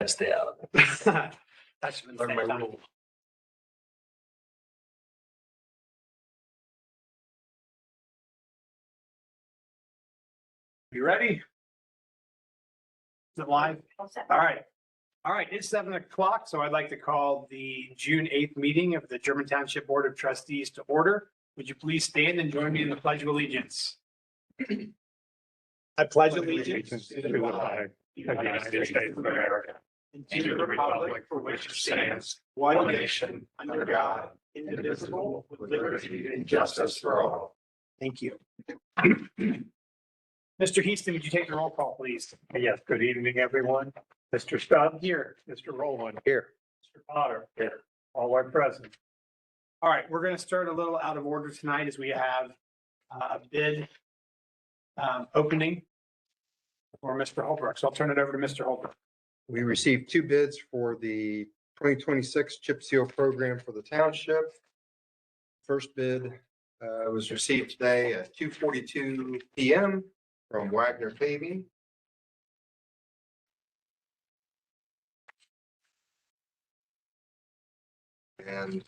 to stay out of it. That should Learn my rule. You ready? Is it live? All right. All right, it's 7 o'clock, so I'd like to call the June 8th meeting of the German Township Board of Trustees to order. Would you please stand and join me in the Pledge of Allegiance? I pledge allegiance to the flag of the United States of America and to the republic for which it stands, one nation, under God, indivisible, with liberty and justice for all. Thank you. Mr. Heaston, would you take the roll call, please? Yes, good evening, everyone. Mr. Stubbs? Here. Mr. Rowland? Here. Mr. Potter? Here. All are present. All right, we're going to start a little out of order tonight as we have a bid opening for Mr. Holbrook. So I'll turn it over to Mr. Holbrook. We received 2 bids for the 2026 chip seal program for the township. First bid was received today at 2:42 PM from Wagner Paving. And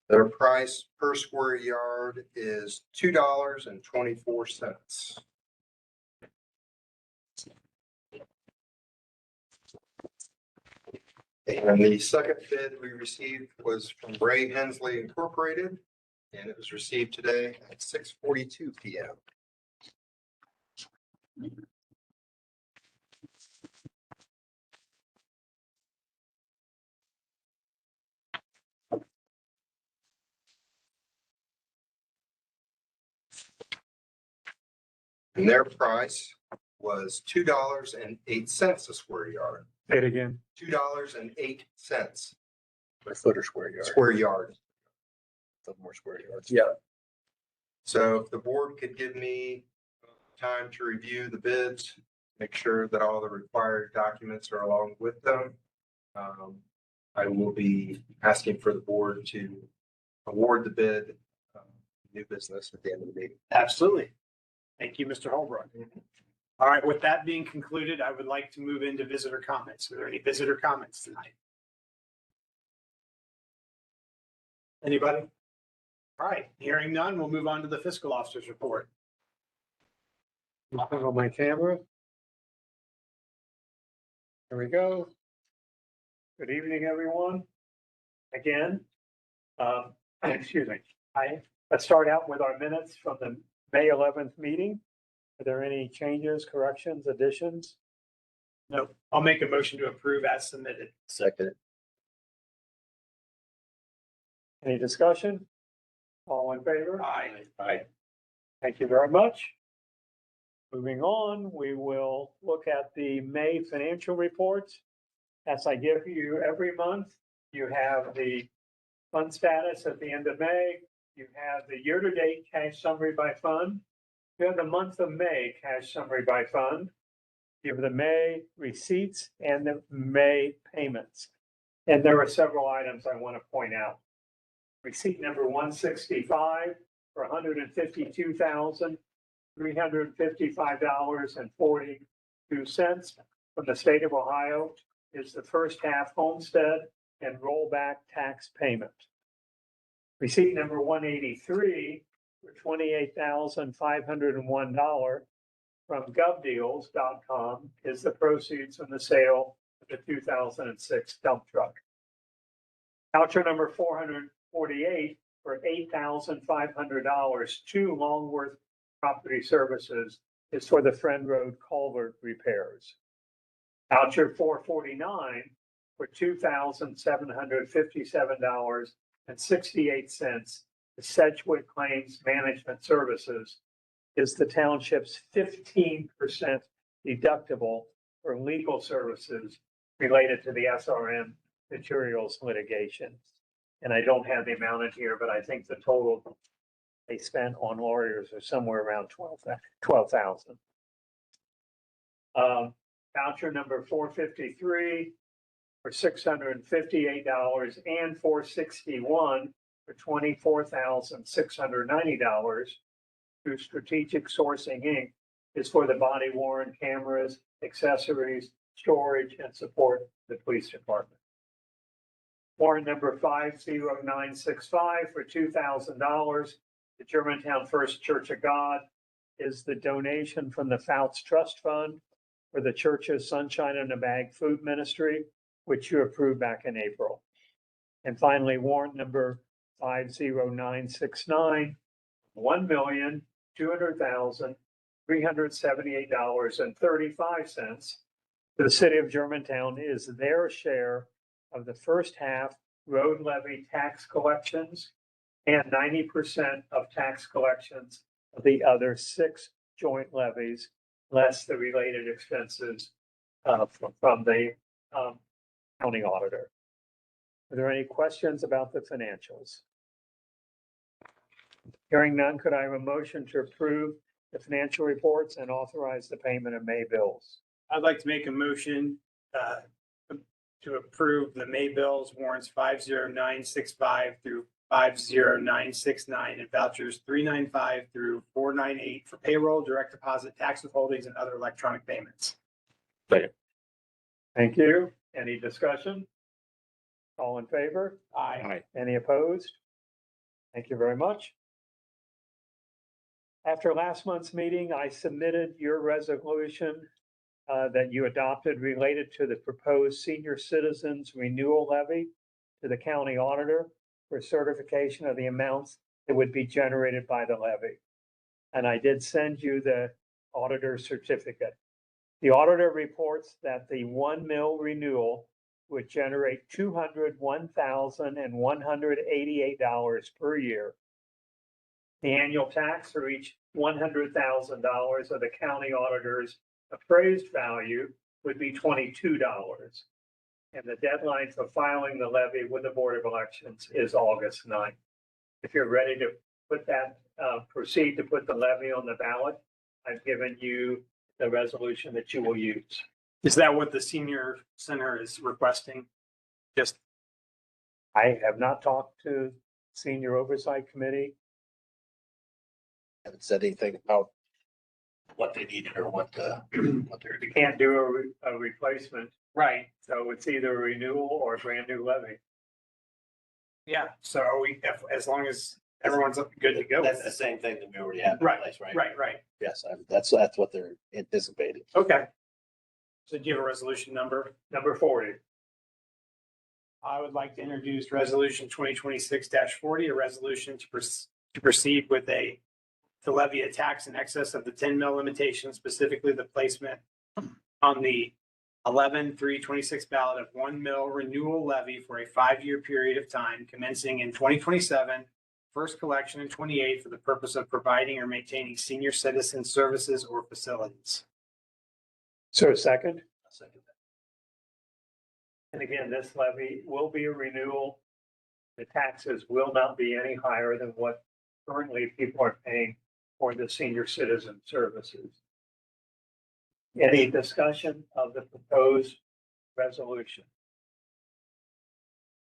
their price per square yard is $2.24. And the second bid we received was from Ray Hensley Incorporated, and it was received today at 6:42 PM. And their price was $2.08 a square yard. Say it again. $2.08 A foot or square yard. square yard. Some more square yards. Yeah. So if the board could give me time to review the bids, make sure that all the required documents are along with them, I will be asking for the board to award the bid, new business at the end of the meeting. Absolutely. Thank you, Mr. Holbrook. All right, with that being concluded, I would like to move into visitor comments. Are there any visitor comments tonight? Anybody? All right, hearing none, we'll move on to the fiscal officer's report. Looking on my camera. There we go. Good evening, everyone. Again, excuse me. Let's start out with our minutes from the May 11th meeting. Are there any changes, corrections, additions? No, I'll make a motion to approve as submitted. Second. Any discussion? All in favor? Aye. Aye. Thank you very much. Moving on, we will look at the May financial reports. As I give you every month, you have the fund status at the end of May. You have the year-to-date cash summary by fund. You have the month of May cash summary by fund. You have the May receipts and the May payments. And there are several items I want to point out. Receipt number 165 for $152,355.42 from the state of Ohio is the first half homestead and rollback tax payment. Receipt number 183 for $28,501 from govdeals.com is the proceeds from the sale of the 2006 dump truck. Voucher number 448 for $8,500 to Longworth Property Services is for the Friend Road culvert repairs. Voucher 449 for $2,757.68 to Sedgwick Claims Management Services is the township's 15% deductible for legal services related to the SRM materials litigation. And I don't have the amount in here, but I think the total they spent on lawyers are somewhere around 12,000. Voucher number 453 for $658 and 461 for $24,690 through Strategic Sourcing, Inc. is for the body worn cameras, accessories, storage, and support the police department. Warrant number 50965 for $2,000. The Germantown First Church of God is the donation from the Fouts Trust Fund for the Church's Sunshine in a Bag Food Ministry, which you approved back in April. And finally, warrant number 50969, $1,200,378.35. The city of Germantown is their share of the first half road levy tax collections and 90% of tax collections of the other 6 joint levies, less the related expenses from the county auditor. Are there any questions about the financials? Hearing none, could I have a motion to approve the financial reports and authorize the payment of May bills? I'd like to make a motion to approve the May bills warrants 50965 through 50969 and vouchers 395 through 498 for payroll, direct deposit, tax withholdings, and other electronic payments. Thank you. Any discussion? All in favor? Aye. Any opposed? Thank you very much. After last month's meeting, I submitted your resolution that you adopted related to the proposed senior citizens renewal levy to the county auditor for certification of the amounts that would be generated by the levy. And I did send you the auditor certificate. The auditor reports that the 1 mil renewal would generate $201,188 per year. The annual tax for each $100,000 of the county auditor's appraised value would be $22. And the deadline for filing the levy with the Board of Elections is August 9th. If you're ready to put that, proceed to put the levy on the ballot, I've given you the resolution that you will use. Is that what the senior center is requesting? Just, I have not talked to Senior Oversight Committee. Haven't said anything about what they needed or what they're. We can't do a replacement, right, so it's either a renewal or a brand new levy. yeah, so as long as everyone's good to go. That's the same thing that we already have in Right, place, right? right. Yes, that's what they're anticipating. Okay. So do you have a resolution number? Number 40. I would like to introduce resolution 2026-40, a resolution to proceed with to levy a tax in excess of the 10 mil limitation, specifically the placement on the 11/3/26 ballot of 1 mil renewal levy for a 5-year period of time commencing in 2027, first collection in 28 for the purpose of providing or maintaining senior citizen services or facilities. So second, I'll second that. and again, this levy will be a renewal. The taxes will not be any higher than what currently people are paying for the senior citizen services. Any discussion of the proposed resolution?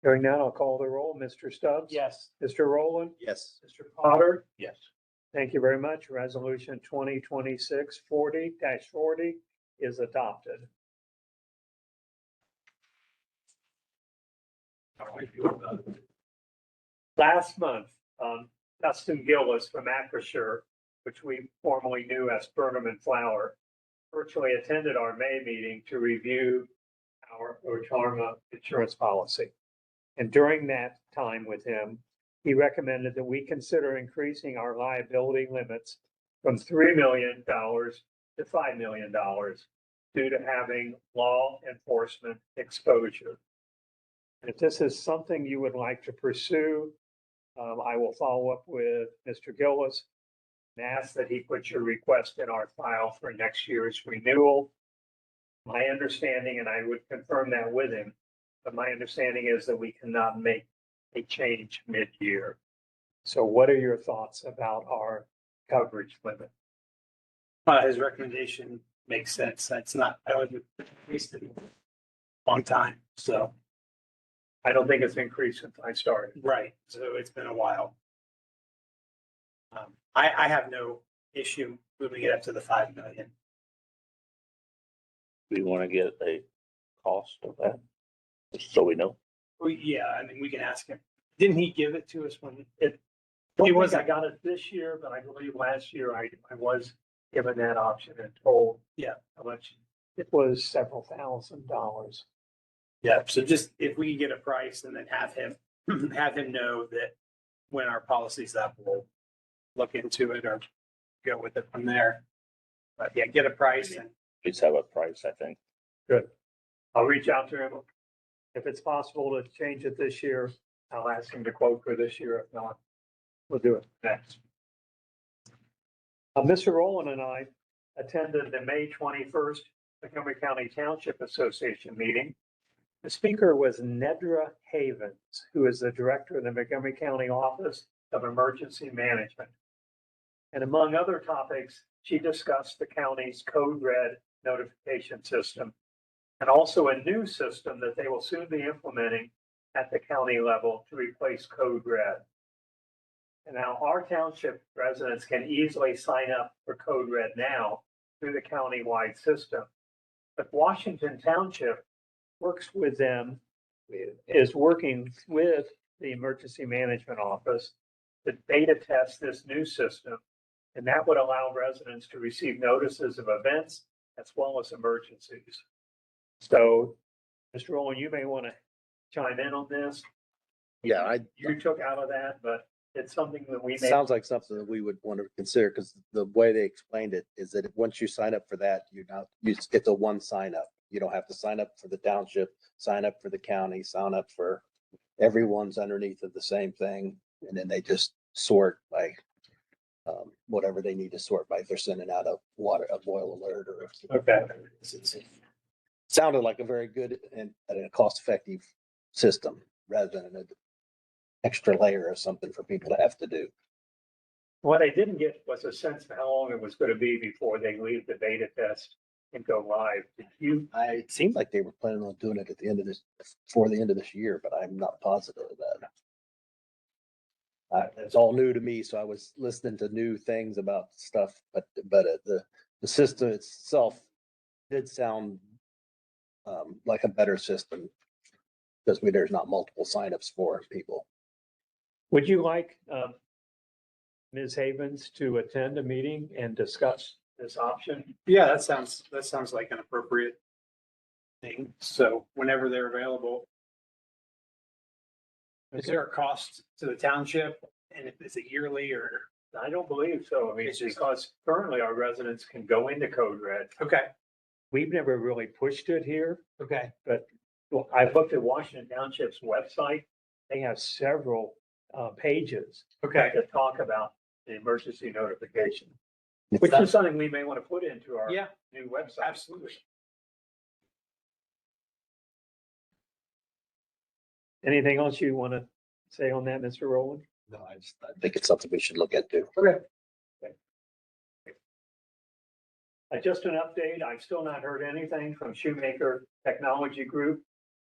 Hearing none, I'll call the roll. Mr. Stubbs? Yes. Mr. Rowland? Yes. Mr. Potter? Yes. Thank you very much. Resolution 2026-40-40 is adopted. Last month, Dustin Gillis from Acrisure, which we formerly knew as Burnham and Flower, virtually attended our May meeting to review our Ocharma insurance policy. And during that time with him, he recommended that we consider increasing our liability limits from $3 million to $5 million due to having law enforcement exposure. If this is something you would like to pursue, I will follow up with Mr. Gillis and ask that he put your request in our file for next year's renewal. My understanding, and I would confirm that with him, but my understanding is that we cannot make a change mid-year. So what are your thoughts about our coverage limit? His recommendation makes sense. That's not, I would increase it a long time, so. I don't think it's increased since I started. Right, so it's been a while. I have no issue moving it up to the 5 million. We want to get a cost of that, just so we know. Yeah, I mean, we can ask him. Didn't he give it to us when It He was, wasn't- I got it this year, but I believe last year I was given that option and told. Yeah. How much? It was several $1,000s. Yeah, so just if we can get a price and then have him, have him know that when our policy's up, we'll look into it or go with it from there. But yeah, get a price and Please have a price, I think. I'll reach out to him. If it's possible to change it this year, I'll ask him to quote for this year. If not, we'll do it next. Mr. Rowland and I attended the May 21st Montgomery County Township Association meeting. The speaker was Nedra Havens, who is the director of the Montgomery County Office of Emergency Management. And among other topics, she discussed the county's Code Red notification system and also a new system that they will soon be implementing at the county level to replace Code Red. And now our township residents can easily sign up for Code Red now through the county-wide system. But Washington Township works with them, is working with the Emergency Management Office to beta test this new system. And that would allow residents to receive notices of events as well as emergencies. So, Mr. Rowland, you may want to chime in on this. Yeah, You took out of that, but it's something that we may. sounds like something that we would want to consider, because the way they explained it is that once you sign up for that, it's a one sign up. You don't have to sign up for the township, sign up for the county, sign up for everyone's underneath of the same thing. And then they just sort by whatever they need to sort by. If they're sending out a boil alert or. Okay. It sounded like a very good and a cost effective system rather than an extra layer of something for people to have to do. What I didn't get was a sense of how long it was going to be before they leave the beta test and go live. Did you? It seemed like they were planning on doing it at the end of before the end of this year, but I'm not positive of that. It's all new to me, so I was listening to new things about stuff, but the system itself did sound like a better system because there's not multiple signups for people. Would you like Ms. Havens to attend a meeting and discuss this option? yeah, that sounds like an appropriate thing. So whenever they're available. Is there a cost to the township? And if it's a yearly or? I don't believe so. I mean, It's just- because currently our residents can go into Code Red. Okay, We've never really pushed it here. okay. Well, I've looked at Washington Township's website. They have several pages Okay. that talk about the emergency notification, If which that- is something we may want to put into our Yeah, new website. absolutely. Anything else you want to say on that, Mr. Rowland? No, I think it's something we should look into. Just an update, I've still not heard anything from Shoemaker Technology Group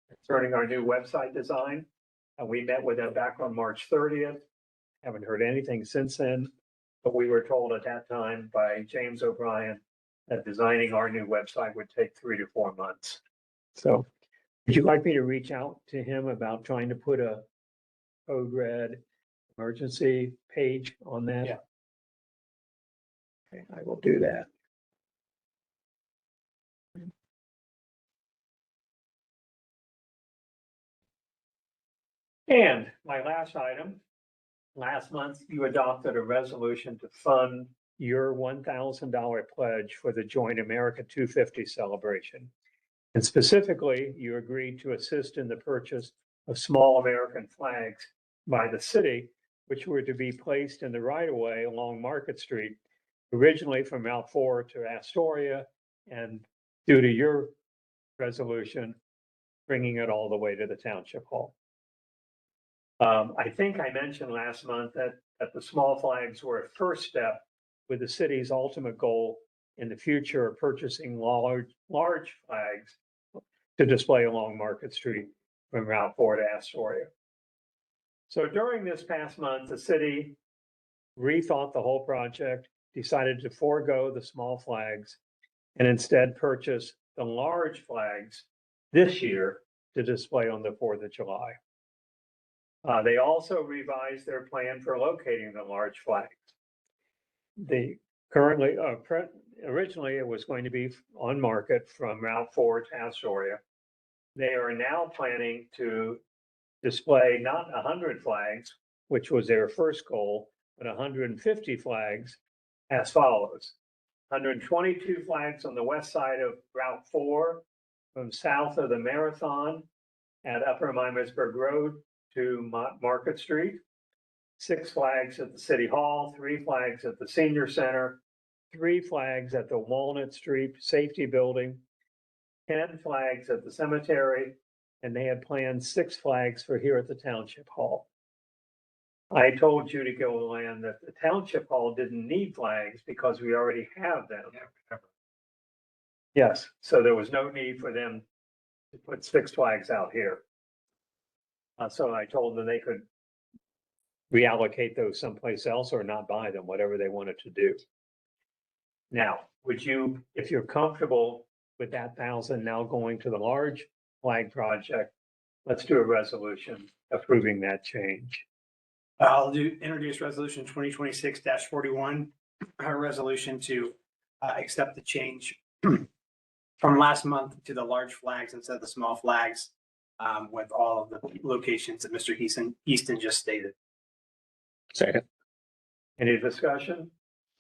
concerning our new website design. And we met with them back on March 30th. Haven't heard anything since then, but we were told at that time by James O'Brien that designing our new website would take 3 to 4 months. So would you like me to reach out to him about trying to put a Code Red emergency page on that? Yeah. Okay, I will do that. And my last item, last month you adopted a resolution to fund your $1,000 pledge for the Joint America 250 celebration. And specifically, you agreed to assist in the purchase of small American flags by the city, which were to be placed in the right of way along Market Street, originally from Mount Fore to Astoria, and due to your resolution, bringing it all the way to the Township Hall. I think I mentioned last month that the small flags were a first step with the city's ultimate goal in the future of purchasing large flags to display along Market Street. from Route 4 to Astoria. So during this past month, the city rethought the whole project, decided to forego the small flags, and instead purchase the large flags this year to display on the 4th of July. They also revised their plan for locating the large flags. Originally it was going to be on Market from Route 4 to Astoria. They are now planning to display not 100 flags, which was their first goal, but 150 flags as follows. 122 flags on the west side of Route 4 from south of the Marathon at Upper Miamisburg Road to Market Street. 6 flags at the City Hall, 3 flags at the Senior Center, 3 flags at the Walnut Street Safety Building, 10 flags at the cemetery, and they had planned 6 flags for here at the Township Hall. I told Judy Gilliland that the Township Hall didn't need flags because we already have them. Yes, so there was no need for them to put 6 flags out here. So I told them they could reallocate those someplace else or not buy them, whatever they wanted to do. Now, would you, if you're comfortable with that 1,000 now going to the large flag project, let's do a resolution approving that change. I'll introduce resolution 2026-41, a resolution to accept the change from last month to the large flags instead of the small flags, with all of the locations that Mr. Easton just stated. Second. Any discussion?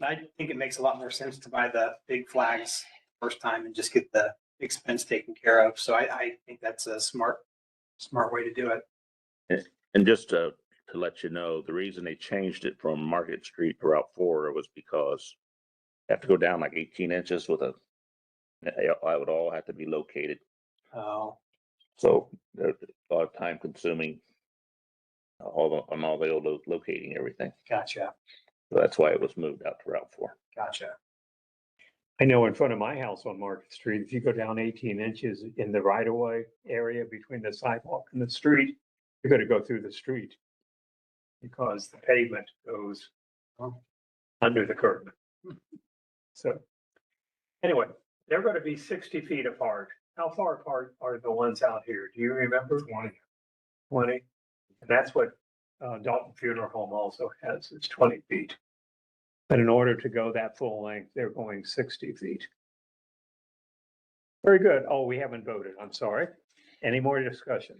I think it makes a lot more sense to buy the big flags first time and just get the expense taken care of. So I think that's a smart way to do it. And just to let you know, the reason they changed it from Market Street to Route 4 was because you have to go down like 18 inches with I would all have to be located. Oh, So there's a lot of time consuming on all the locating everything. gotcha. So that's why it was moved out to Route 4. Gotcha. I know in front of my house on Market Street, if you go down 18 inches in the right of way area between the sidewalk and the street, you're going to go through the street because the pavement goes under the curb. So anyway, they're going to be 60 feet apart. How far apart are the ones out here? Do you remember? 20. And that's what Dalton Funeral Home also has. It's 20 feet. But in order to go that full length, they're going 60 feet. Very good. Oh, we haven't voted. I'm sorry. Any more discussion?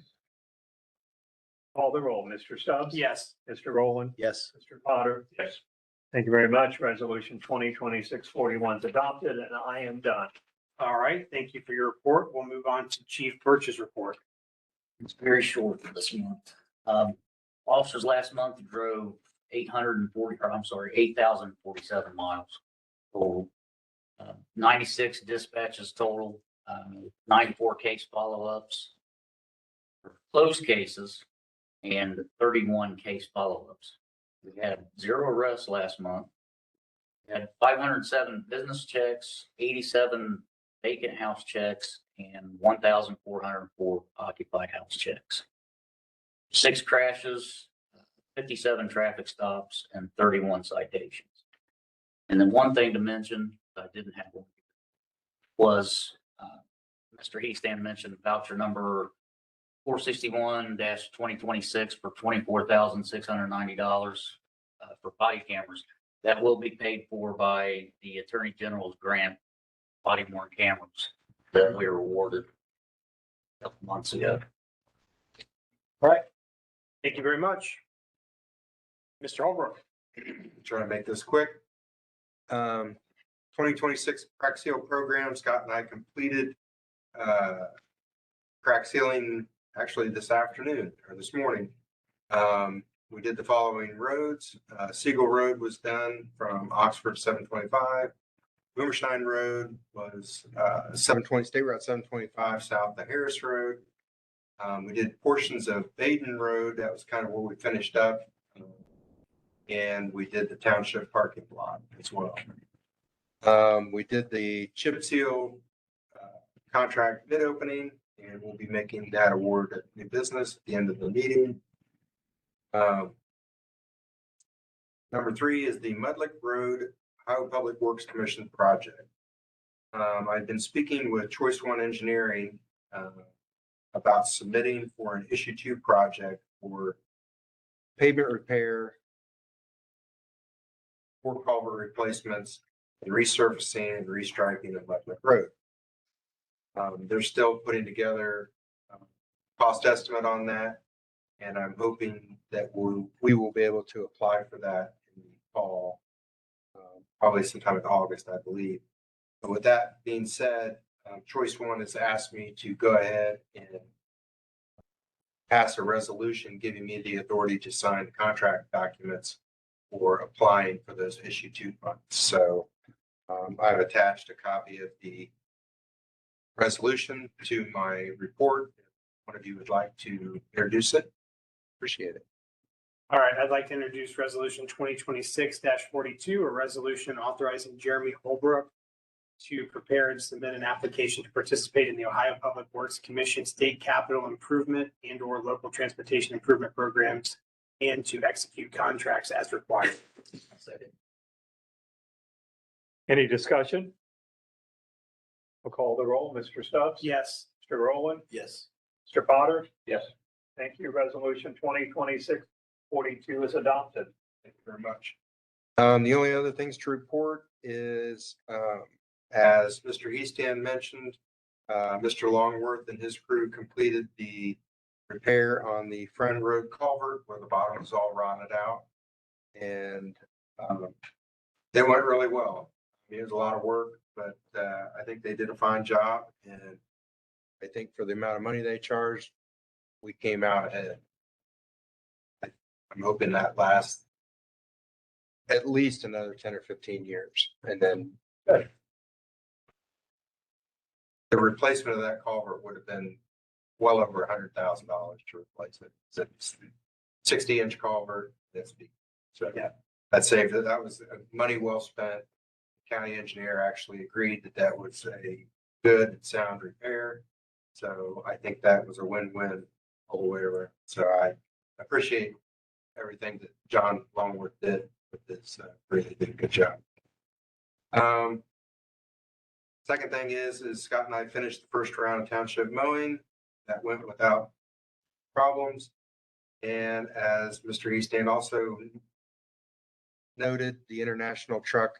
Call the roll. Mr. Stubbs? Yes. Mr. Rowland? Yes. Mr. Potter? Yes. Thank you very much. Resolution 2026-41 is adopted, and I am done. All right. Thank you for your report. We'll move on to Chief Birch's report. It's very short for this month. Officers last month drove 8,047 miles total. 96 dispatches total, 94 case follow-ups for closed cases and 31 case follow-ups. We had 0 arrests last month. We had 507 business checks, 87 vacant house checks, and 1,404 occupied house checks. 6 crashes, 57 traffic stops, and 31 citations. And then one thing to mention, I didn't have one, was Mr. Heastan mentioned voucher number 461-2026 for $24,690 for body cameras. That will be paid for by the Attorney General's grant, body worn cameras that we were awarded a couple months ago. All right. Thank you very much. Mr. Holbrook. Trying to make this quick. 2026 crack seal program, Scott and I completed crack sealing actually this afternoon or this morning. We did the following roads. Siegel Road was done from Oxford 725. Boomerstein Road was 720 State Route 725 south of Harris Road. We did portions of Baden Road. That was kind of where we finished up. And we did the Township parking lot as well. We did the chip seal contract bid opening. and we'll be making that award at new business at the end of the meeting. Number 3 is the Mudlick Road Ohio Public Works Commission project. I've been speaking with Choice One Engineering about submitting for an issue 2 project for pavement repair, for culvert replacements, and resurfacing and restriping of Mudlick Road. They're still putting together a cost estimate on that, and I'm hoping that we will be able to apply for that in the fall, probably sometime in August, I believe. But with that being said, Choice One has asked me to go ahead and pass a resolution giving me the authority to sign the contract documents for applying for those issue 2 funds. So I've attached a copy of the resolution to my report. If one of you would like to introduce it, appreciate it. All right, I'd like to introduce resolution 2026-42, a resolution authorizing Jeremy Holbrook to prepare and submit an application to participate in the Ohio Public Works Commission state capital improvement and or local transportation improvement programs and to execute contracts as required. Any discussion? We'll call the roll. Mr. Stubbs? Yes. Mr. Rowland? Yes. Mr. Potter? Yes. Thank you. Resolution 2026-42 is adopted. Thank you very much. The only other things to report is, as Mr. Easton mentioned, Mr. Longworth and his crew completed the repair on the Friend Road culvert where the bottom is all rotted out. And they went really well. I mean, it was a lot of work, but I think they did a fine job. And I think for the amount of money they charged, we came out ahead. I'm hoping that lasts at least another 10 or 15 years. And then the replacement of that culvert would have been well over $100,000 to replace it. It's a 60-inch culvert. That's big. So yeah, that saved it. That was money well spent. The county engineer actually agreed that that was a good and sound repair. So I think that was a win-win all the way around. So I appreciate everything that John Longworth did with this. Really did a good job. Second thing is Scott and I finished the first round of township mowing. That went without problems. And as Mr. Easton also noted, the International Truck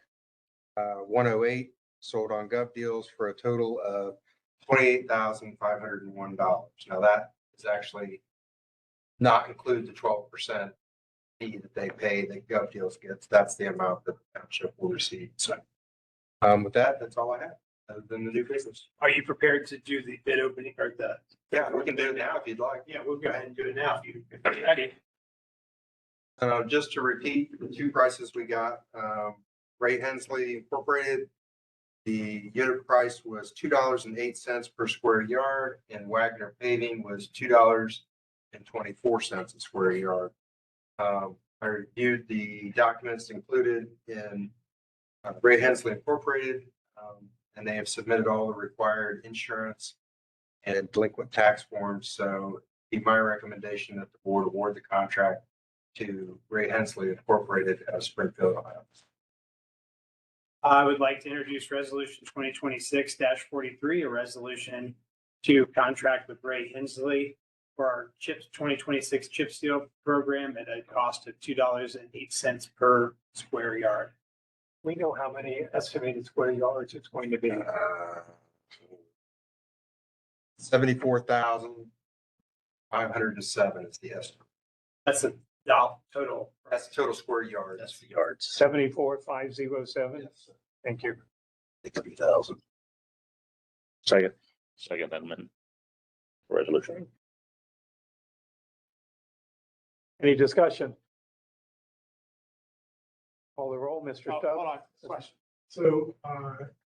108 sold on Gov Deals for a total of $28,501. Now that is actually not include the 12% fee that they pay that Gov Deals gets. That's the amount that the township will receive. So with that, that's all I have, other than the new business. Are you prepared to do the bid opening or the? Yeah, we can do it now if you'd like. Yeah, we'll go ahead and do it now if you're ready. Just to repeat the 2 prices we got, Ray Hensley Incorporated, the unit price was $2.08 per square yard, and Wagner Paving was $2.24 a square yard. I reviewed the documents included in Ray Hensley Incorporated, and they have submitted all the required insurance and delinquent tax forms. So it'd be my recommendation that the board award the contract to Ray Hensley Incorporated out of Springfield, Ohio. I would like to introduce resolution 2026-43, a resolution to contract with Ray Hensley for our CHIPS 2026 chip seal program at a cost of $2.08 per square yard. We know how many estimated square yards it's going to be. 74,507 is the estimate. That's a total. That's the total square yards. That's the yards. 74,507. Yes. Thank you. 60,000. Second amendment. Resolution. Any discussion? Call the roll. Mr. Oh, Stubbs? hold on, question. So,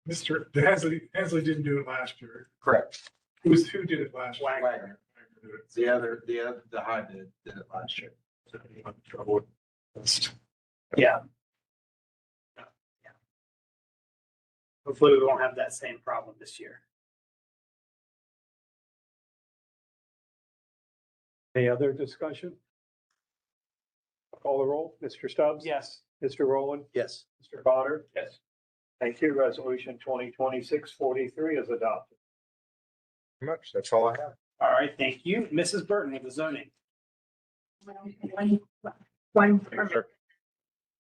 Mr. Hensley didn't do it last year. Correct. Who did it last year? Wagner. The high did it last year. So, Yeah. Hopefully we won't have that same problem this year. Any other discussion? Call the roll. Mr. Stubbs? Yes. Mr. Rowland? Yes. Mr. Potter? Yes. Thank you. Resolution 2026-43 is adopted. Pretty much, that's all I have. All right, thank you. Mrs. Burton of the zoning. One permit.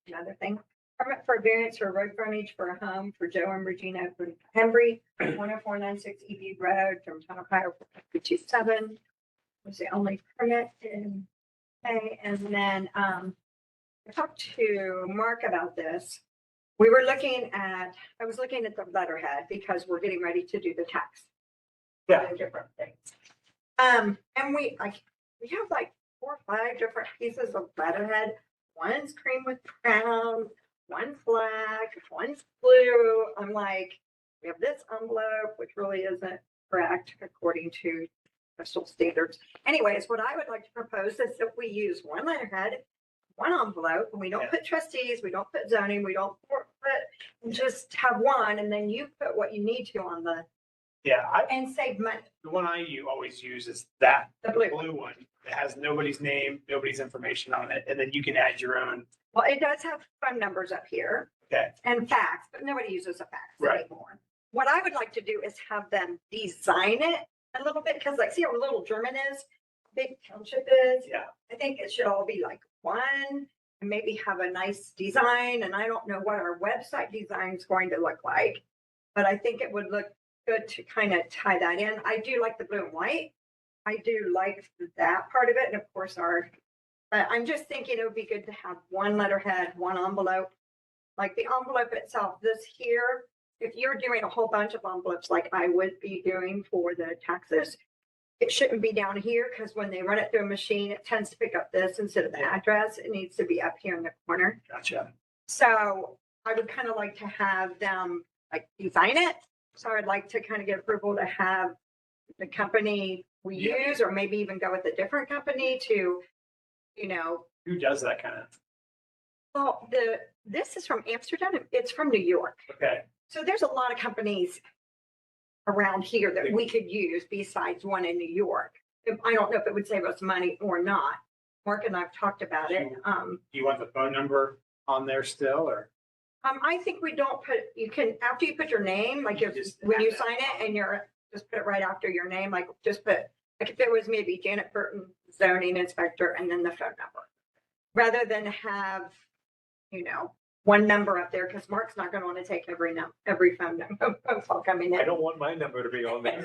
Another thing, permit for variance for road frontage for a home for Joe and Regina Hembry, 10496 EB Road from Town Ohio 227. Was the only permit in, okay, and then, I talked to Mark about this. I was looking at the letterhead because we're getting ready to do the tax. Yeah. The different things. And we have like 4 or 5 different pieces of letterhead. One's cream with brown, one's black, one's blue. I'm like, we have this envelope, which really isn't correct according to special standards. Anyways, what I would like to propose is that we use one letterhead, one envelope, and we don't put trustees, we don't put zoning, we don't put, just have one, and then you put what you need to on the, Yeah, and save money. the one I always use is that, The the blue. blue one. It has nobody's name, nobody's information on it, and then you can add your own. Well, it does have phone numbers up here. Okay. And fax, but nobody uses a fax Right. anymore. What I would like to do is have them design it a little bit, because like, see how little German is, big township is? Yeah. I think it should all be like one, and maybe have a nice design, and I don't know what our website design is going to look like, but I think it would look good to kind of tie that in. I do like the blue and white. I do like that part of it, and of course but I'm just thinking it would be good to have one letterhead, one envelope. Like the envelope itself, this here, if you're doing a whole bunch of envelopes like I would be doing for the taxes, it shouldn't be down here, because when they run it through a machine, it tends to pick up this instead of the address. It needs to be up here in the corner. Gotcha. So I would kind of like to have them like design it. So I'd like to kind of get approval to have the company we use, or maybe even go with a different company to, Who does that kind of? well, this is from Amsterdam. It's from New York. Okay. So there's a lot of companies around here that we could use besides one in New York. I don't know if it would save us money or not. Mark and I've talked about it. Do you want the phone number on there still, or? I think we don't you can, after you put your name, like if, when you sign it and just put it right after your name, like just put, like if it was maybe Janet Burton, zoning inspector, and then the phone number. Rather than have, one number up there, because Mark's not going to want to take every phone number call coming in. I don't want my number to be on there.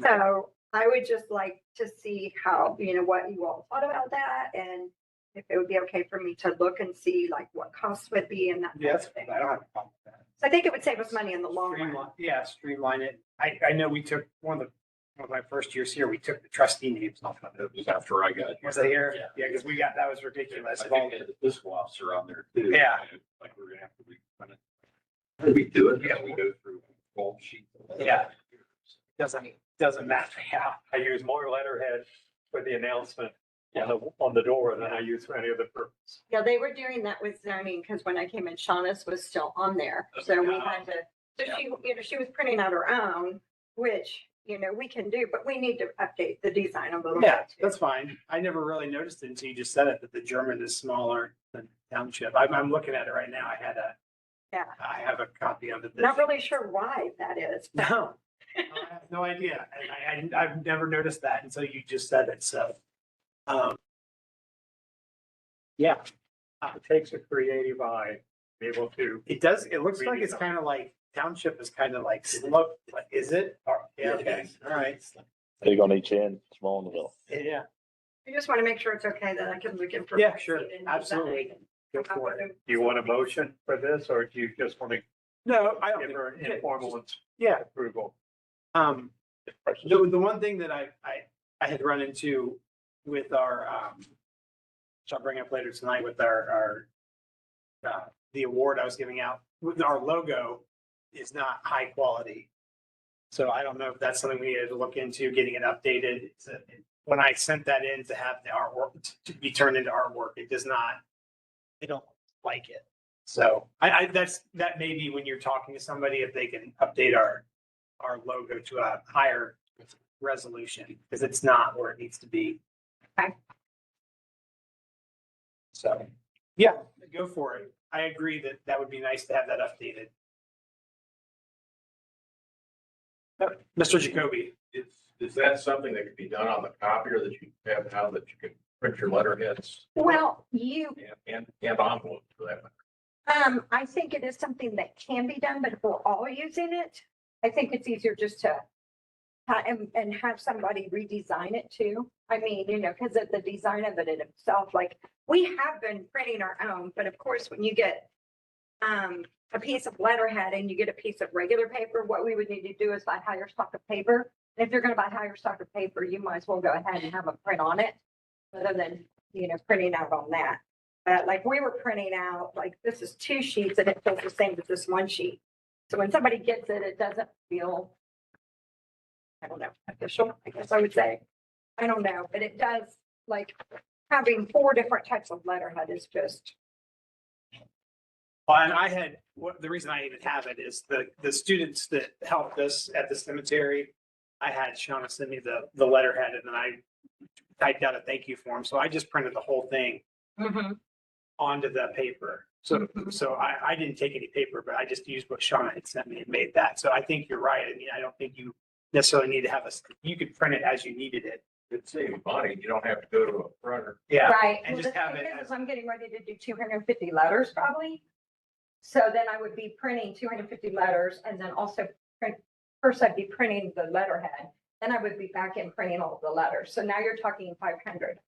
So I would just like to see how, what you all thought about that, and if it would be okay for me to look and see like what costs would be and that. Yes, kind of thing. I don't have a problem with that. So I think it would save us money in the long run. Streamline it. I know we took one of my first years here, we took the trustee names off of it. It was after I got here. Was it here? Yeah. Yeah, because that was ridiculous. I think they had the fiscal officer on there too. Yeah. Like we're gonna have to how do we do it? Yeah. We go through 12 sheets. Yeah. Doesn't matter. Yeah. I use more letterhead for the announcement on the door than I use for any other purpose. Yeah, they were doing that with zoning, because when I came in, Shauna's was still on there. So we had to, she was printing out her own, which, we can do, but we need to update the design a little bit. Yeah, that's fine. I never really noticed it until you just said it, that the German is smaller than Township. I'm looking at it right now. I have a copy of it. Not really sure why that is. No, I have no idea. And I've never noticed that until you just said it. So, yeah, It takes a creative eye to be able to. it does. It looks like it's kind of like Township is kind of like slow. Like, is it? Yeah, okay. All right. Big on each end, small in the middle. Yeah, I just want to make sure it's okay that I can look in for. Yeah, sure. Absolutely. Go for it. Do you want a motion for this, or do you just want to No, I don't give think. her an informal Yeah. approval? The one thing that I had run into with our, which I'll bring up later tonight with our the award I was giving out, with our logo is not high quality. So I don't know if that's something we needed to look into, getting it updated. When I sent that in to have the artwork to be turned into artwork, it does not, they don't like it. So that may be when you're talking to somebody, if they can update our logo to a higher resolution because it's not where it needs to be. Okay. So, yeah, go for it. I agree that that would be nice to have that updated. Mr. Jacoby. Is that something that could be done on the copier that you have now that you can print your letterheads Well, and envelopes for that matter? I think it is something that can be done, but if we're all using it, I think it's easier just to and have somebody redesign it too. I mean, because of the design of it in itself, like we have been printing our own, but of course, when you get a piece of letterhead and you get a piece of regular paper, what we would need to do is buy higher stock of paper. And if you're going to buy higher stock of paper, you might as well go ahead and have a print on it rather than, printing out on that. Like we were printing out, like this is 2 sheets and it feels the same as this 1 sheet. So when somebody gets it, it doesn't feel, I don't know, official, I guess I would say. I don't know, but it does, like having 4 different types of letterhead is just. Well, and the reason I even have it is the students that helped us at the cemetery, I had Shauna send me the letterhead and then I typed out a thank you form. So I just printed the whole thing onto the paper. So I didn't take any paper, but I just used what Shauna had sent me and made that. So I think you're right. I mean, I don't think you necessarily need to have you could print it as you needed it. It saves money. You don't have to go to a printer. Yeah. Right. And Well, just the have thing it is, I'm getting ready to do 250 letters probably. So then I would be printing 250 letters and then also first I'd be printing the letterhead. Then I would be back in printing all of the letters. So now you're talking 500.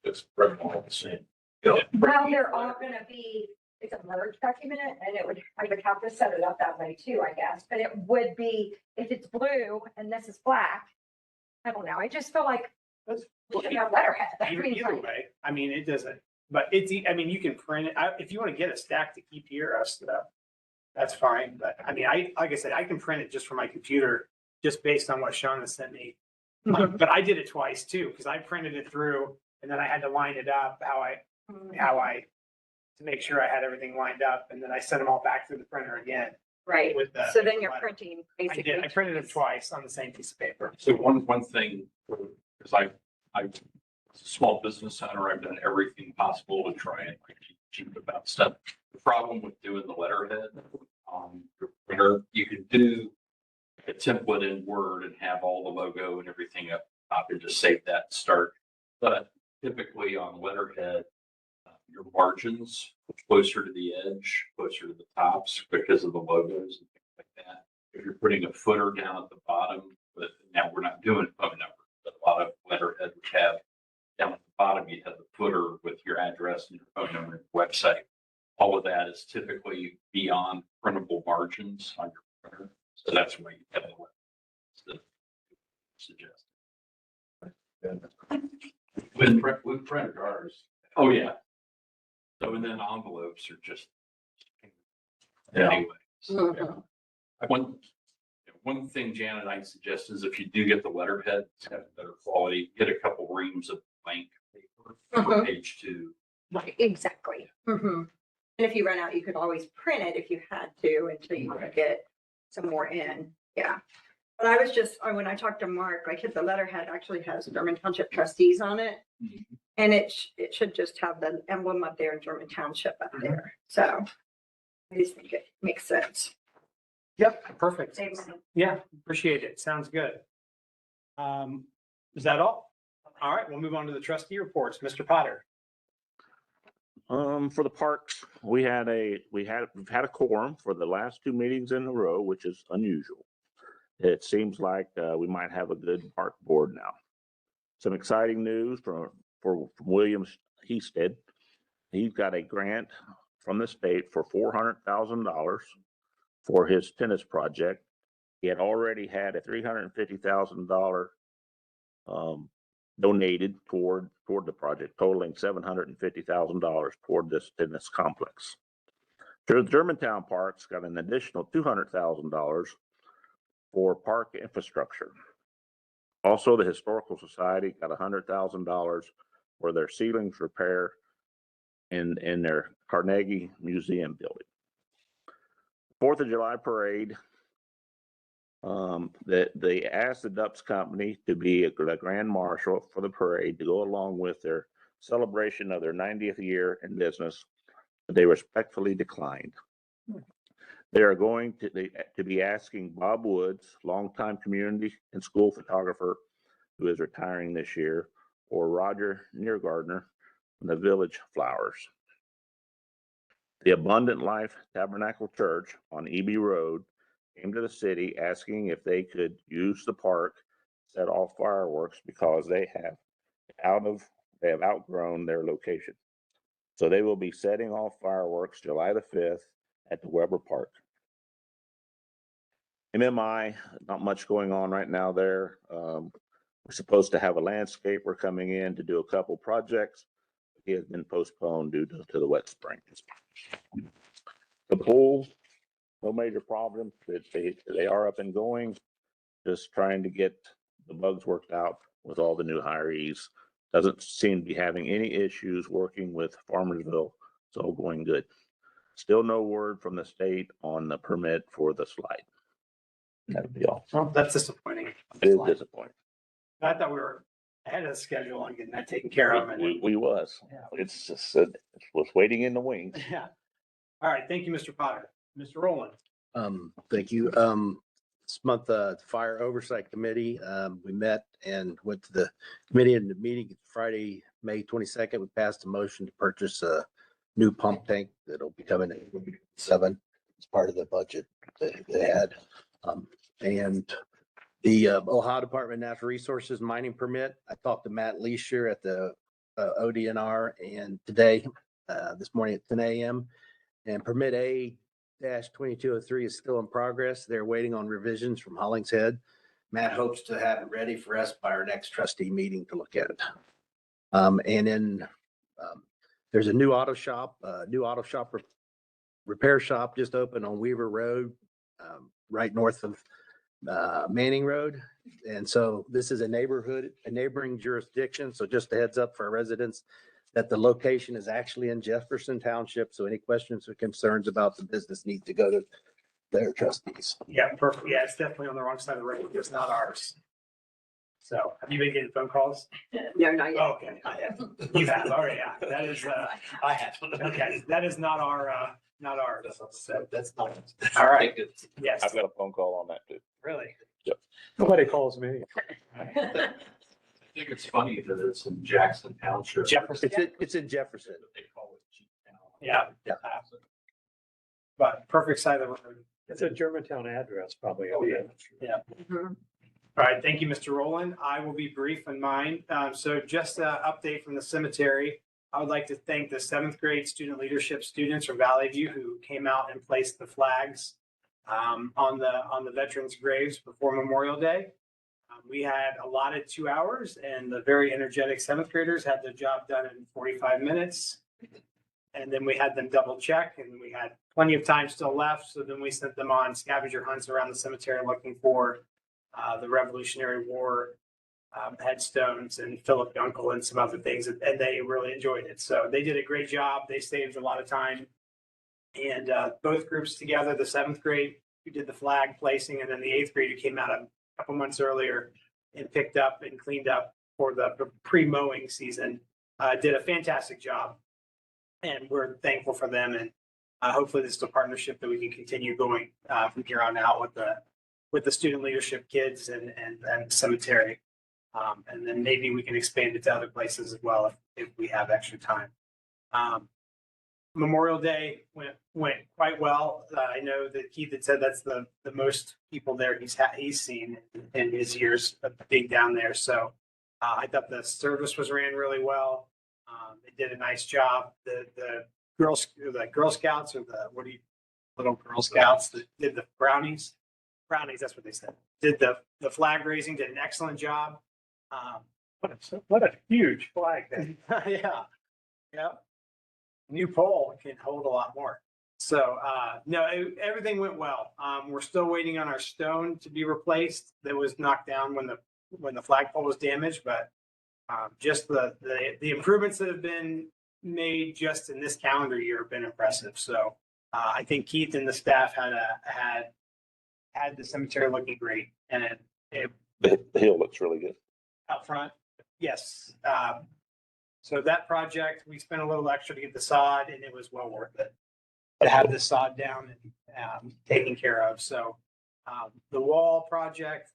It's pretty all the same. Well, they're all gonna be, it's a merge document and I would have to set it up that way too, I guess. But it would be, if it's blue and this is black, I don't know. I just feel like we should have letterhead. I mean, Either way, I mean, it doesn't, but I mean, you can print it. If you want to get a stack to keep your stuff, that's fine. But I mean, like I said, I can print it just from my computer, just based on what Shauna sent me. But I did it twice too, because I printed it through and then I had to line it up to make sure I had everything lined up. And then I sent them all back through the printer again. Right. So then you're letter. printing I basically. did. I printed them twice on the same piece of paper. So one thing, because I was a small business owner, I've done everything possible to try and keep cheap about stuff. The problem with doing the letterhead on your printer, you can do a template in Word and have all the logo and everything up top and just save that and start. But typically on letterhead, your margins closer to the edge, closer to the tops because of the logos and things like that. If you're putting a footer down at the bottom, but now we're not doing phone numbers, but a lot of letterhead would have down at the bottom, you have the footer with your address and your phone number and website. All of that is typically beyond printable margins on your printer. So that's why you have the suggest. We printed ours. Oh, yeah. So, and then envelopes are just. Anyway. So, yeah. One thing Janet, I suggest is if you do get the letterhead, it's got better quality, get a couple reams of blank paper for page 2. Right, exactly. And if you run out, you could always print it if you had to until you could get some more in. Yeah. But I was just, when I talked to Mark, like the letterhead actually has German Township Trustees on it. And it should just have the emblem up there in German Township up there. So I just think it makes sense. Yep, perfect. Saves money. Yeah, appreciate it. Sounds good. Is that all? All right, we'll move on to the trustee reports. Mr. Potter. For the parks, we've had a quorum for the last 2 meetings in a row, which is unusual. It seems like we might have a good park board now. Some exciting news from William Heasted. He's got a grant from the state for $400,000 for his tennis project. He had already had a $350,000 donated toward the project, totaling $750,000 toward this tennis complex. The Germantown Parks got an additional $200,000 for park infrastructure. Also, the Historical Society got $100,000 for their ceilings repair in their Carnegie Museum building. 4th of July parade That they asked the Dupps Company to be the grand marshal for the parade to go along with their celebration of their 90th year in business, but they respectfully declined. They are going to be asking Bob Woods, longtime community and school photographer who is retiring this year, or Roger Neargardner from the Village Flowers. The Abundant Life Tabernacle Church on EB Road came to the city asking if they could use the park, set off fireworks because they have outgrown their location. So they will be setting off fireworks July the 5th at the Weber Park. MMI, not much going on right now there. We're supposed to have a landscaper coming in to do a couple projects. He has been postponed due to the wet spring. The pool, no major problems. They are up and going. Just trying to get the bugs worked out with all the new hirees. Doesn't seem to be having any issues working with Farmersville. It's all going good. Still no word from the state on the permit for the slide. That'd be all. Well, that's disappointing. It is disappointing. I thought we were ahead of the schedule on getting that taken care of. And We was. Yeah. It's just, it was waiting in the wings. yeah. All right. Thank you, Mr. Potter. Mr. Rowland. Thank you. This month, the Fire Oversight Committee, we met and went to the committee in the meeting Friday, May 22nd. We passed a motion to purchase a new pump tank that'll be coming in 7 as part of the budget that they had. And the Ohio Department of Natural Resources mining permit, I talked to Matt Leisure at the ODNR and today, this morning at 10 a.m. And permit A-2203 is still in progress. They're waiting on revisions from Hollingshead. Matt hopes to have it ready for us by our next trustee meeting to look at it. And then there's a new auto shop repair shop just opened on Weaver Road, right north of Manning Road. And so this is a neighboring jurisdiction. So just a heads up for our residents that the location is actually in Jefferson Township. So any questions or concerns about the business need to go to their trustees. Yeah, perfect. Yeah, it's definitely on the wrong side of the road. It's not ours. So have you been getting phone calls? No, not yet. Oh, okay. I have. You have. All right. Yeah, that is, I have. okay. That is not our, not ours. So That's not. all right. Yes, I've got a phone call on that too. really. Nobody calls me. I think it's funny that it's in Jackson Township. Jefferson. It's in Jefferson. They call it G Town. Yeah. But perfect side of the road. It's a Germantown address, probably. Oh, yeah. Yeah. Mhm. All right, thank you, Mr. Rowland. I will be brief on mine. So just an update from the cemetery. I would like to thank the 7th grade student leadership students from Valley View who came out and placed the flags on the veterans' graves before Memorial Day. We had allotted 2 hours and the very energetic 7th graders had the job done in 45 minutes. And then we had them double check and we had plenty of time still left. So then we sent them on scavenger hunts around the cemetery looking for the Revolutionary War headstones and Philip Dunkel and some other things, and they really enjoyed it. So they did a great job. They saved a lot of time. And both groups together, the 7th grade who did the flag placing, and then the 8th grade who came out a couple months earlier and picked up and cleaned up for the pre-mowing season, did a fantastic job. And we're thankful for them. And hopefully this is a partnership that we can continue going from here on out with the student leadership kids and cemetery. And then maybe we can expand it to other places as well if we have extra time. Memorial Day went quite well. I know that Keith had said that's the most people there he's seen in his years of being down there. So I thought the service was ran really well. They did a nice job. The Girl Scouts or little Girl Scouts that did the brownies, that's what they said. Did the flag raising, did an excellent job. What a huge flag. Yeah. New pole can hold a lot more. So, no, everything went well. We're still waiting on our stone to be replaced. That was knocked down when the flagpole was damaged, but just the improvements that have been made just in this calendar year have been impressive. So, I think Keith and the staff had had the cemetery looking great, and it The hill looks really good. out front, yes. So that project, we spent a little extra to get the sod, and it was well worth it to have the sod down and taken care of. So the wall project,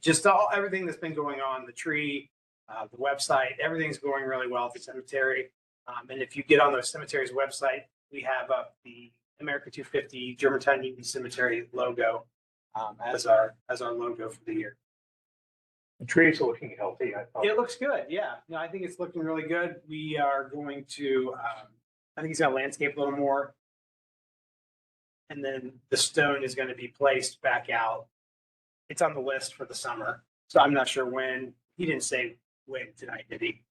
just everything that's been going on, the tree, the website, everything's going really well at the cemetery. And if you get on the cemetery's website, we have up the America 250 Germantown Union Cemetery logo as our logo for the year. The trees are looking healthy, I thought. It looks good. Yeah. No, I think it's looking really good. We are going to, I think he's going to landscape a little more. And then the stone is going to be placed back out. It's on the list for the summer. So I'm not sure when. He didn't say when tonight, did he?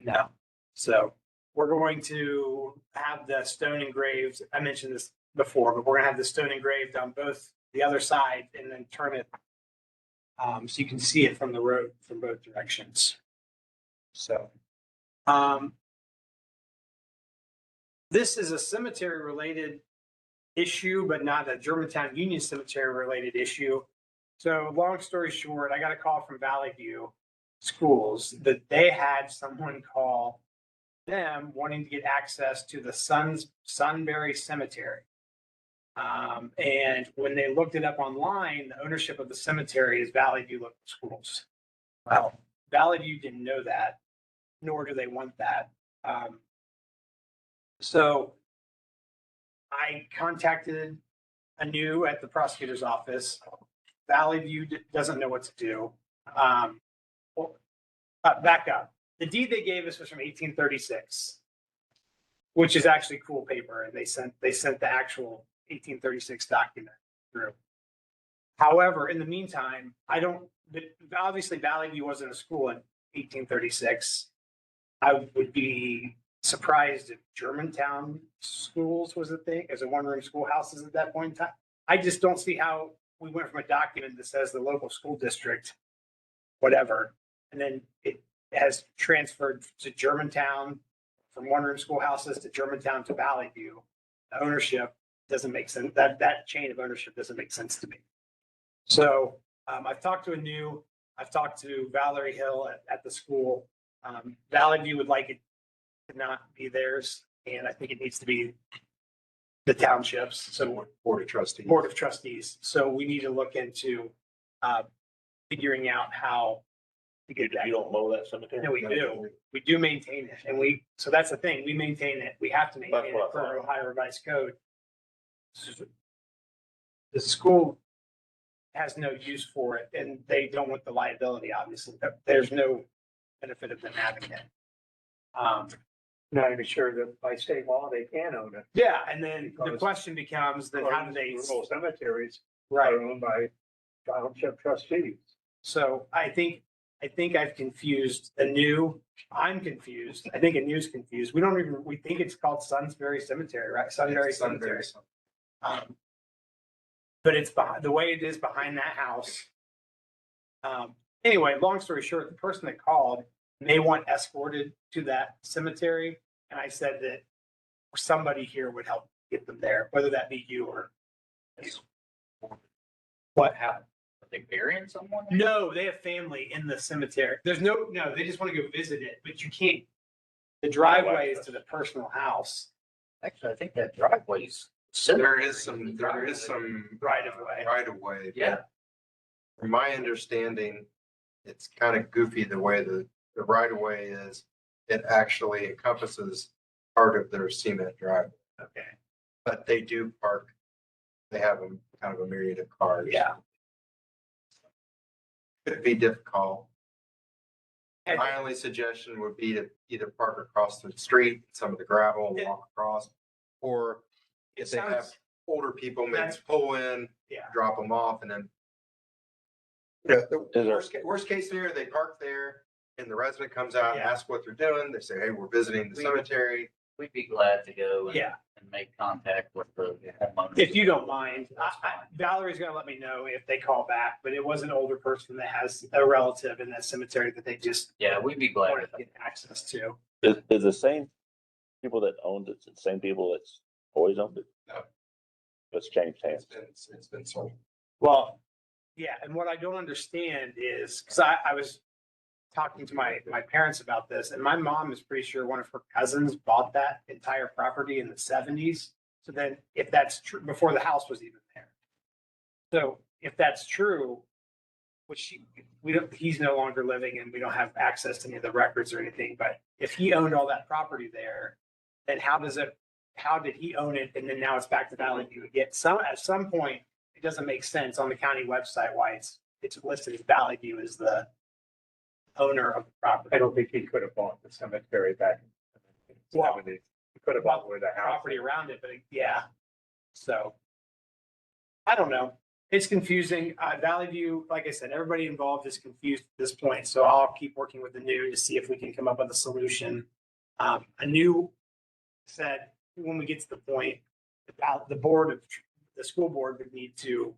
No. So we're going to have the stone engraved. I mentioned this before, but we're going to have the stone engraved on both the other side and then turn it so you can see it from the road from both directions. So this is a cemetery related issue, but not a Germantown Union Cemetery related issue. So long story short, I got a call from Valley View Schools that they had someone call them wanting to get access to the Sunbury Cemetery. And when they looked it up online, the ownership of the cemetery is Valley View Local Schools. Well, Valley View didn't know that, nor do they want that. So I contacted Anu at the prosecutor's office. Valley View doesn't know what to do. Back up. The deed they gave us was from 1836, which is actually cool paper, and they sent the actual 1836 document through. However, in the meantime, obviously Valley View wasn't a school in 1836. I would be surprised if Germantown Schools was a thing, as a one-room schoolhouses at that point in time. I just don't see how we went from a document that says the local school district, whatever, and then it has transferred to Germantown from one-room schoolhouses to Germantown to Valley View. The ownership doesn't make sense. That chain of ownership doesn't make sense to me. So I've talked to Anu. I've talked to Valerie Hill at the school. Valley View would like it to not be theirs, and I think it needs to be the townships. So Board of Trustees. Board of Trustees. So we need to look into figuring out how to get that. You don't mow that cemetery? No, we do. We do maintain it, and so that's the thing. We maintain it. We have to maintain That's it what I for thought. Ohio Revised Code. The school has no use for it, and they don't want the liability, obviously. There's no benefit of them having it. Not even sure that by state law, they can own it. Yeah, and then the Because- question becomes, then how do they? Rural cemeteries Right. are owned by township trustees. So I think I've confused I'm confused. I think Anu's confused. We think it's called Sunbury Cemetery, right? Sunbury Cemetery. But it's the way it is behind that house. Anyway, long story short, the person that called may want escorted to that cemetery. And I said that somebody here would help get them there, whether that be you or. What happened? Are they burying someone? No, they have family in the cemetery. There's no, they just want to go visit it, but you can't. The driveway is to the personal house. Actually, I think that driveway's. There is some Right of way. right of way. Yeah. From my understanding, it's kind of goofy the way the right of way is. It actually encompasses part of their cement driveway, Okay. but they do park. They have a kind of a myriad of cars. Yeah. Could be difficult. And- My only suggestion would be to either park across the street, some of the gravel, and Yeah. walk across, or if they have sounds- older people, maybe That's- pull in, Yeah. drop them off, and then. Yeah, the there- worst case scenario, they park there and the resident comes out and Yeah. asks what they're doing. They say, hey, we're visiting the cemetery. We'd be glad to go and, Yeah. and make contact with the homeowners. If you don't mind, That's fine. Valerie's gonna let me know if they call back, but it was an older person that has a relative in that cemetery that they just Yeah, we'd be glad wanted to. to get access to. Is the same people that owned it, the same people that's always owned it? It's changed hands. It's been sold. Well, yeah, and what I don't understand is, because I was talking to my parents about this, and my mom is pretty sure one of her cousins bought that entire property in the 70s. So then if that's true, before the house was even there. So if that's true, which he's no longer living and we don't have access to any of the records or anything, but if he owned all that property there, then how did he own it? And then now it's back to Valley View again. At some point, it doesn't make sense on the county website why it's listed as Valley View as the owner of the property. I don't think he could have bought the cemetery back in the Well, 70s. He could have bought where the house. Property around it, but yeah. So I don't know. It's confusing. Valley View, like I said, everybody involved is confused at this point. So I'll keep working with the new to see if we can come up with a solution. A new said when we get to the point, the school board would need to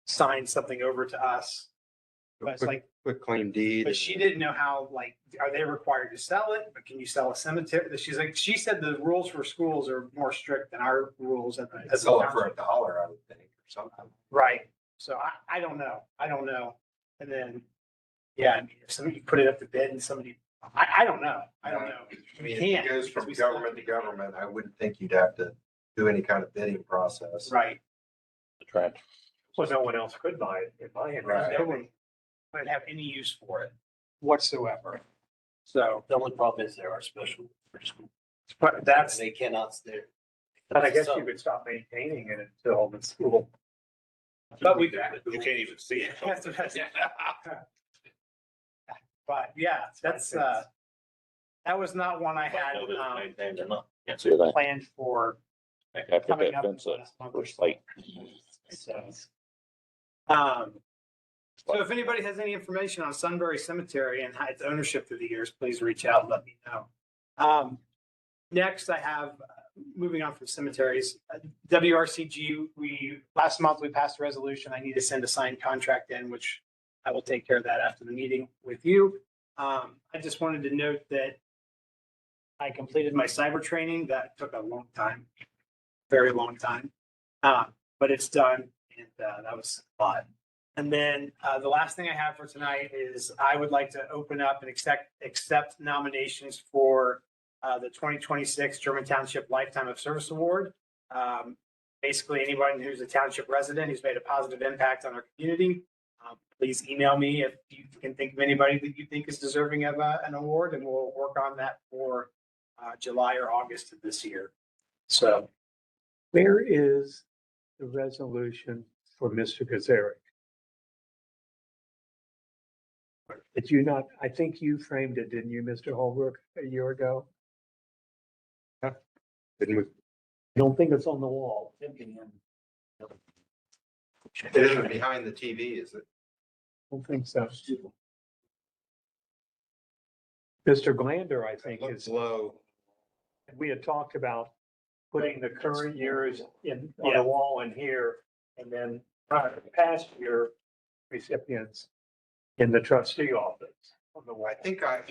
sign something over to us. But it's like, Quick claim deed. but she didn't know how, like, are they required to sell it? But can you sell a cemetery? She said the rules for schools are more strict than our rules. As Sell it for $1, I would think, or something. Right. So I don't know. I don't know. And then, yeah, I mean, if somebody put it up to bid and somebody, I don't know. I don't know. I mean, if can't, it goes because from we still government to have to- government, I wouldn't think you'd have to do any kind of bidding process. Right. The trash. Well, no one else could buy it, in my opinion. Right. No one would have any use for it whatsoever. So, The only problem is there are special for school. but that's, They cannot, they're. But I guess you could stop maintaining it until the school. but we, You can't even see it. That's what I said. But yeah, that's, that was not one I had, Maintained or not. Can't see that. planned for I put coming that up in fence the up last month or first so. light. So if anybody has any information on Sunbury Cemetery and its ownership through the years, please reach out and let me know. Next, I have, moving on from cemeteries, WRCG, last month we passed a resolution. I need to send a signed contract in, which I will take care of that after the meeting with you. I just wanted to note that I completed my cyber training. That took a long time, very long time. But it's done and that was a lot. And then the last thing I have for tonight is I would like to open up and accept nominations for the 2026 German Township Lifetime of Service Award. Basically, anyone who's a township resident who's made a positive impact on our community, please email me if you can think of anybody that you think is deserving of an award, and we'll work on that for July or August of this year. So Where is the resolution for Mr. Kazarick? Did you not, I think you framed it, didn't you, Mr. Holbrook, a year ago? Didn't we? I don't think it's on the wall. It isn't behind the TV, is it? I don't think so. Mr. Glander, I think, Looks is, low. we had talked about putting the current years in, on Yeah. the wall in here, and then past year recipients in the trustee office on the wall. I think I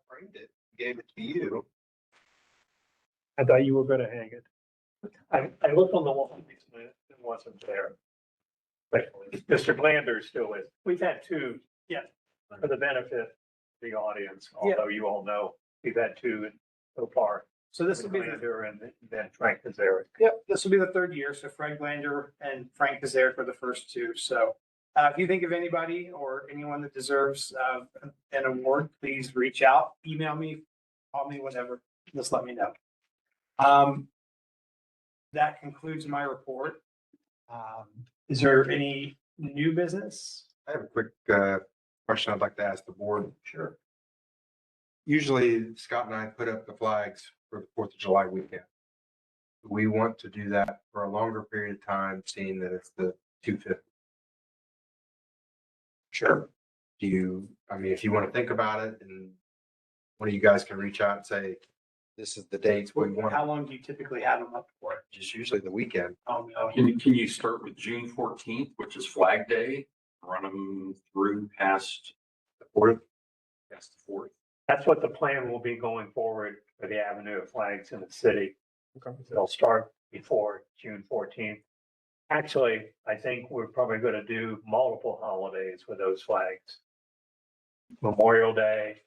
framed it, gave it to you. I thought you were gonna hang it. I looked on the wall, it wasn't there. But Mr. Glander still is. We've had two. Yeah. For the benefit of the audience, Yeah. although you all know, we've had two so far. So this will be the Glander and then Frank Kazarick. Yep, this will be the third year. So Fred Glander and Frank is there for the first two. So if you think of anybody or anyone that deserves an award, please reach out, email me, call me, whatever. Just let me know. That concludes my report. Is there any new business? I have a quick question I'd like to ask the board. Sure. Usually Scott and I put up the flags for the 4th of July weekend. We want to do that for a longer period of time, seeing that it's the 250. Sure. Do you, I mean, if you want to think about it, and one of you guys can reach out and say, this is the dates we want, How long do you typically have them up for? just usually the weekend. Oh, no. Can you start with June 14th, which is Flag Day, run them through past The 4th, the 4th? That's what the plan will be going forward for the Avenue of Flags in the city. They'll start before June 14th. Actually, I think we're probably going to do multiple holidays with those flags. Memorial Day,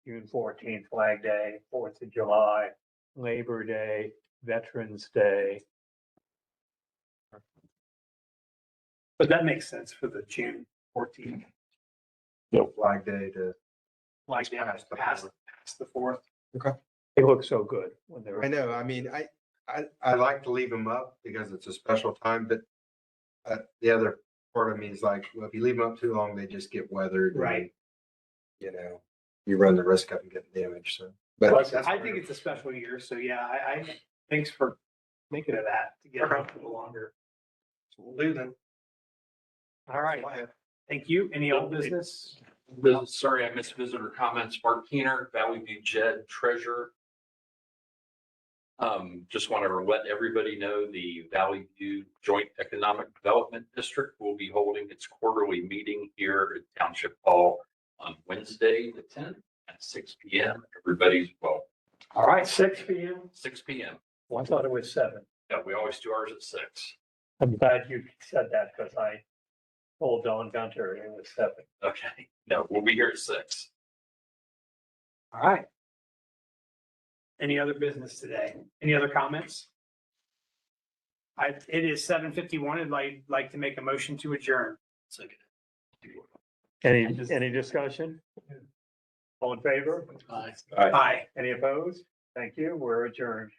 June 14th, Flag Day, 4th of July, Labor Day, Veterans Day. But that makes sense for the June 14th. Flag Day to, Like Past the past the 4th. They look so good when they're. I know, I mean, I like to leave them up because it's a special time, but the other part of me is like, well, if you leave them up too long, they just get weathered. and, Right. You know, you run the risk of them getting damaged, so. But Plus, I think it's a special year, so yeah, I thanks for making it that to get it a little longer. we'll do them. All right, thank you. Any old business? Sorry, I missed visitor comments. Mark Keener, Valley View JED Treasurer. Just want to let everybody know the Valley View Joint Economic Development District will be holding its quarterly meeting here at Township Hall on Wednesday, the 10th at 6 p.m. Everybody's welcome. All right, 6 p.m. 6 p.m. Well, I thought it was 7. Yeah, we always do ours at 6. I'm glad you said that because I told Don Gunter it was 7. Okay. No, we'll be here at 6. all right. Any other business today? Any other comments? It is 7:51. I'd like to make a motion to adjourn. Any discussion? All in favor? Aye. Any opposed? Thank you. We're adjourned.